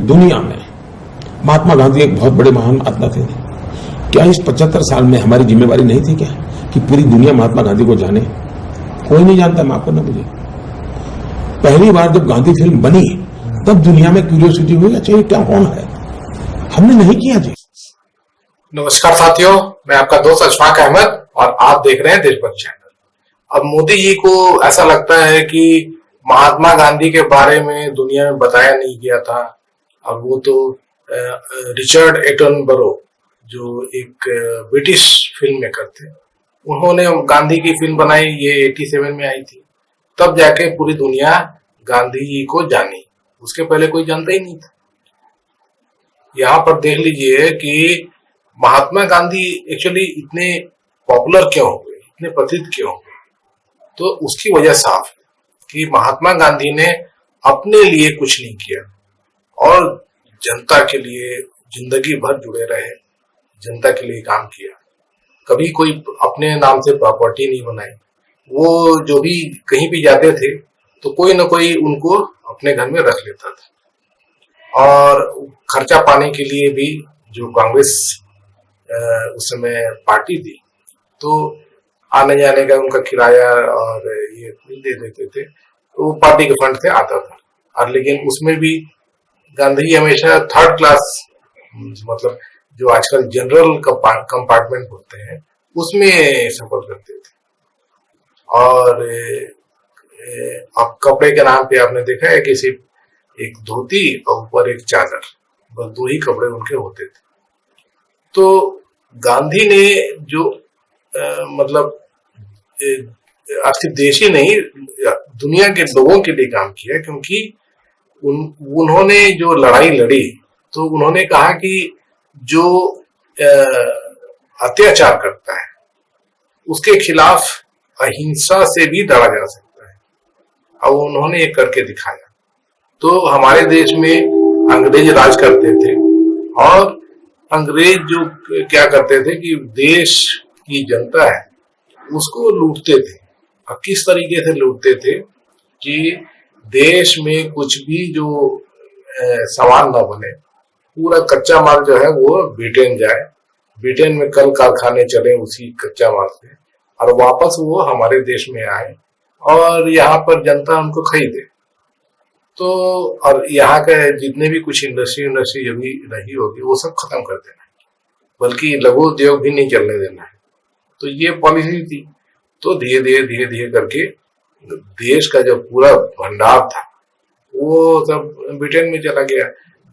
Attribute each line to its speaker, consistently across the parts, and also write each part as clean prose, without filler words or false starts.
Speaker 1: दुनिया में महात्मा गांधी एक बहुत बड़े महान आत्मा थे। क्या इस 75 साल में हमारी जिम्मेवारी नहीं थी क्या कि पूरी दुनिया महात्मा गांधी को जाने? कोई नहीं जानता, माफ करना मुझे। पहली बार जब गांधी फिल्म बनी तब दुनिया में क्यूरियोसिटी हुई, अच्छा ये क्या कौन है, हमने नहीं किया जी।
Speaker 2: नमस्कार साथियों, मैं आपका दोस्त अशफाक अहमद और आप देख रहे हैं देशभक्त चैनल। अब मोदी जी को ऐसा लगता है कि महात्मा गांधी के बारे में दुनिया में बताया नहीं गया था। अब वो तो रिचर्ड एटनबरो जो एक ब्रिटिश फिल्म मेकर थे, उन्होंने गांधी की फिल्म बनाई, ये 87 में आई थी। तब जाके पूरी दुनिया गांधी जी को जानी, उसके पहले कोई जानता ही नहीं था। यहाँ पर देख लीजिए कि महात्मा गांधी एक्चुअली इतने पॉपुलर क्यों हो गए, इतने प्रसिद्ध क्यों हो गए, तो उसकी वजह साफ है कि महात्मा गांधी ने अपने लिए कुछ नहीं किया और जनता के लिए जिंदगी भर जुड़े रहे, जनता के लिए काम किया। कभी कोई अपने नाम से प्रॉपर्टी नहीं बनाई। वो जो भी कहीं भी जाते थे तो कोई ना कोई उनको अपने घर में रख लेता था, और खर्चा पाने के लिए भी जो कांग्रेस उस समय पार्टी थी, तो आने जाने का उनका किराया और ये दे देते थे, तो वो पार्टी के फंड से आता था। और लेकिन उसमें भी गांधी जी हमेशा थर्ड क्लास, मतलब जो आजकल जनरल कंपार्टमेंट होते हैं, उसमें सफर करते थे। और अब कपड़े के नाम पे आपने देखा है कि सिर्फ एक धोती और ऊपर एक चादर, बस दो ही कपड़े उनके होते थे। तो गांधी ने जो मतलब आज के देश ही नहीं, दुनिया के लोगों के लिए काम किया, क्योंकि उन्होंने जो लड़ाई लड़ी, तो उन्होंने कहा कि जो अत्याचार करता है उसके खिलाफ अहिंसा से भी लड़ा जा सकता है, और उन्होंने ये करके दिखाया। तो हमारे देश में अंग्रेज राज करते थे, और अंग्रेज जो क्या करते थे कि देश की जनता है उसको लूटते थे। और किस तरीके से लूटते थे कि देश में कुछ भी जो सामान ना बने, पूरा कच्चा माल जो है वो ब्रिटेन जाए, ब्रिटेन में कल कारखाने चले उसी कच्चा माल से, और वापस वो हमारे देश में आए और यहाँ पर जनता उनको खरीदे। तो और यहाँ के जितने भी कुछ इंडस्ट्री जो भी रही होगी वो सब खत्म कर देना है, बल्कि लघु उद्योग भी नहीं चलने देना है। तो ये पॉलिसी थी। तो धीरे धीरे करके देश का जो पूरा भंडार था वो सब ब्रिटेन में चला गया।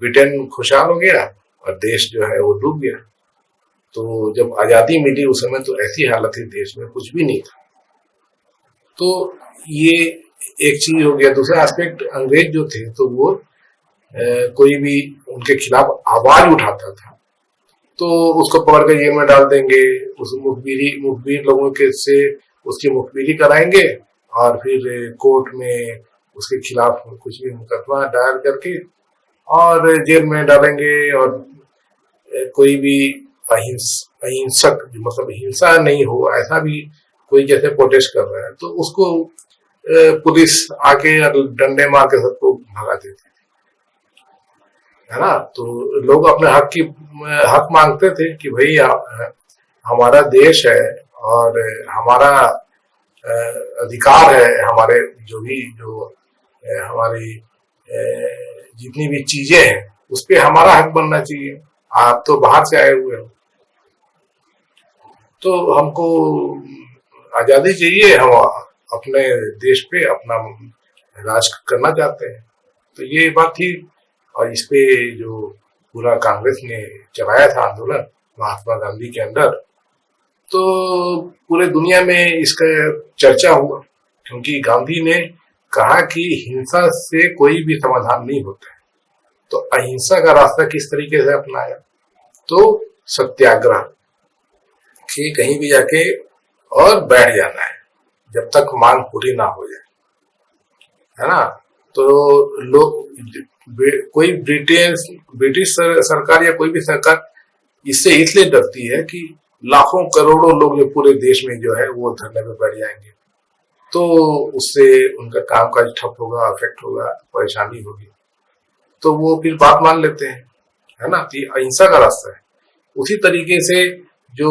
Speaker 2: ब्रिटेन खुशहाल हो गया और देश जो है वो डूब गया। तो जब आजादी मिली उस समय तो ऐसी हालत थी देश में, कुछ भी नहीं था। तो ये एक चीज हो गया। दूसरा एस्पेक्ट, अंग्रेज जो थे तो वो कोई भी उनके खिलाफ आवाज उठाता था तो उसको पकड़ कर जेल में डाल देंगे, उस मुखबिर लोगों के से उसकी मुखबिरी कराएंगे, और फिर कोर्ट में उसके खिलाफ कुछ भी मुकदमा दायर करके और जेल में डालेंगे। और कोई भी अहिंसक, मतलब हिंसा नहीं हो, ऐसा भी कोई जैसे प्रोटेस्ट कर रहा है तो उसको पुलिस आके डंडे मार के सबको भगा देती थी, है ना। तो लोग अपने हक मांगते थे कि भाई हमारा देश है और हमारा अधिकार है, हमारे जो हमारी जितनी भी चीजें हैं उस पे हमारा हक बनना चाहिए। आप तो बाहर से आए हुए हो, तो हमको आजादी चाहिए, हम अपने देश पे अपना राज करना चाहते हैं। तो ये बात थी। और इस पे जो पूरा कांग्रेस ने चलाया था आंदोलन महात्मा गांधी के अंदर, तो पूरे दुनिया में इसका चर्चा हुआ, क्योंकि गांधी ने कहा कि हिंसा से कोई भी समाधान नहीं होता है। तो अहिंसा का रास्ता किस तरीके से अपनाया, तो सत्याग्रह कि कहीं भी जाके और बैठ जाना है जब तक मांग पूरी ना हो जाए, है ना। तो लोग, कोई ब्रिटिश सरकार या कोई भी सरकार इससे इसलिए डरती है कि लाखों करोड़ों लोग जो पूरे देश में जो है वो धरने पे बैठ जाएंगे, तो उससे उनका कामकाज ठप होगा, अफेक्ट होगा, परेशानी होगी। तो वो फिर बात मान लेते हैं, है ना। तो ये अहिंसा का रास्ता है। उसी तरीके से जो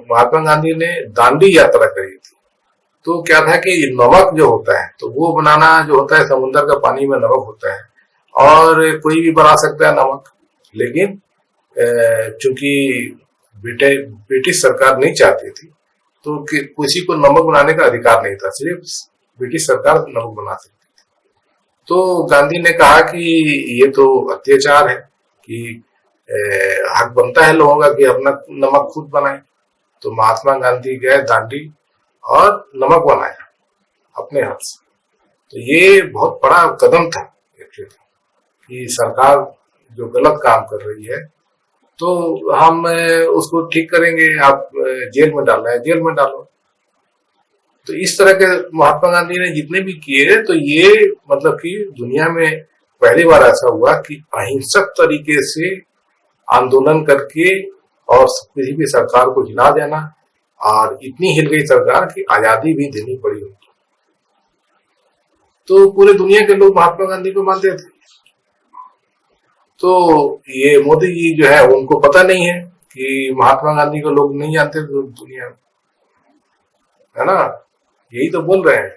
Speaker 2: महात्मा गांधी ने दांडी यात्रा करी थी, तो क्या था कि नमक जो होता है, तो वो बनाना जो होता है, समुद्र का पानी में नमक होता है और कोई भी बना सकता है नमक, लेकिन चूंकि ब्रिटिश सरकार नहीं चाहती थी, तो किसी को नमक बनाने का अधिकार नहीं था, सिर्फ ब्रिटिश सरकार नमक बना सकती थी। तो गांधी ने कहा कि ये तो अत्याचार है, कि हक बनता है लोगों का कि अपना नमक खुद बनाए। तो महात्मा गांधी गए दांडी और नमक बनाया अपने हाथ से। तो ये बहुत बड़ा कदम था एक्चुअली, कि सरकार जो गलत काम कर रही है तो हम उसको ठीक करेंगे, आप जेल में डालना है जेल में डालो। तो इस तरह के महात्मा गांधी ने जितने भी किए, तो ये मतलब कि दुनिया में पहली बार ऐसा हुआ कि अहिंसक तरीके से आंदोलन करके और किसी भी सरकार को हिला देना, और इतनी हिल गई सरकार कि आजादी भी देनी पड़ी उनको। तो पूरे दुनिया के लोग महात्मा गांधी को मानते थे। तो ये मोदी जी जो है उनको पता नहीं है कि महात्मा गांधी को लोग नहीं जानते दुनिया में, है ना, यही तो बोल रहे हैं।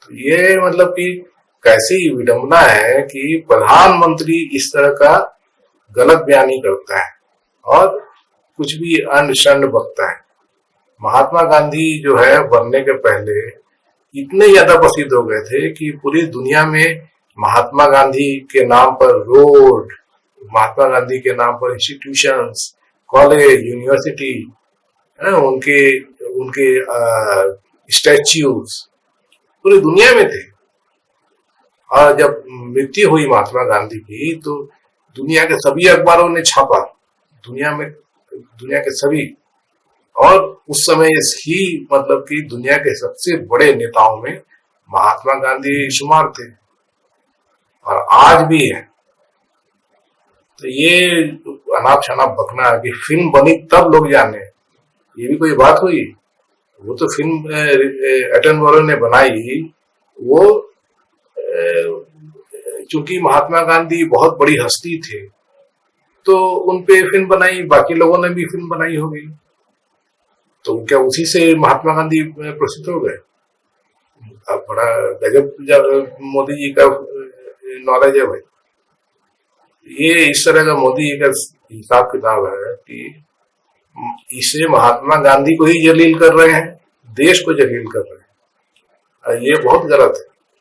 Speaker 2: तो ये मतलब कि कैसी विडंबना है कि प्रधानमंत्री इस तरह का गलत बयानी करता है और कुछ भी अनशन बकता है। महात्मा गांधी जो है बनने के पहले इतने ज्यादा प्रसिद्ध हो गए थे कि पूरी दुनिया में महात्मा गांधी के नाम पर रोड, महात्मा गांधी के नाम पर इंस्टीट्यूशंस, कॉलेज, यूनिवर्सिटी, उनके उनके स्टैच्यूज पूरी दुनिया में थे। और जब मृत्यु हुई महात्मा गांधी की, तो दुनिया के सभी अखबारों ने छापा, दुनिया के सभी, और उस समय ही मतलब कि दुनिया के सबसे बड़े नेताओं में महात्मा गांधी शुमार थे, और आज भी है। तो ये अनाप शनाप बकना कि फिल्म बनी तब लोग जाने, ये भी कोई बात हुई? वो तो फिल्म एटनबरो ने बनाई, वो चूंकि महात्मा गांधी बहुत बड़ी हस्ती थे तो उनपे फिल्म बनाई, बाकी लोगों ने भी फिल्म बनाई होगी। तो क्या उसी से महात्मा गांधी प्रसिद्ध हो गए? अब बड़ा गजब मोदी जी का नॉलेज है भाई। ये इस तरह का मोदी जी का हिसाब किताब है कि इसे महात्मा गांधी को ही जलील कर रहे हैं, देश को जलील कर रहे हैं, और ये बहुत गलत है।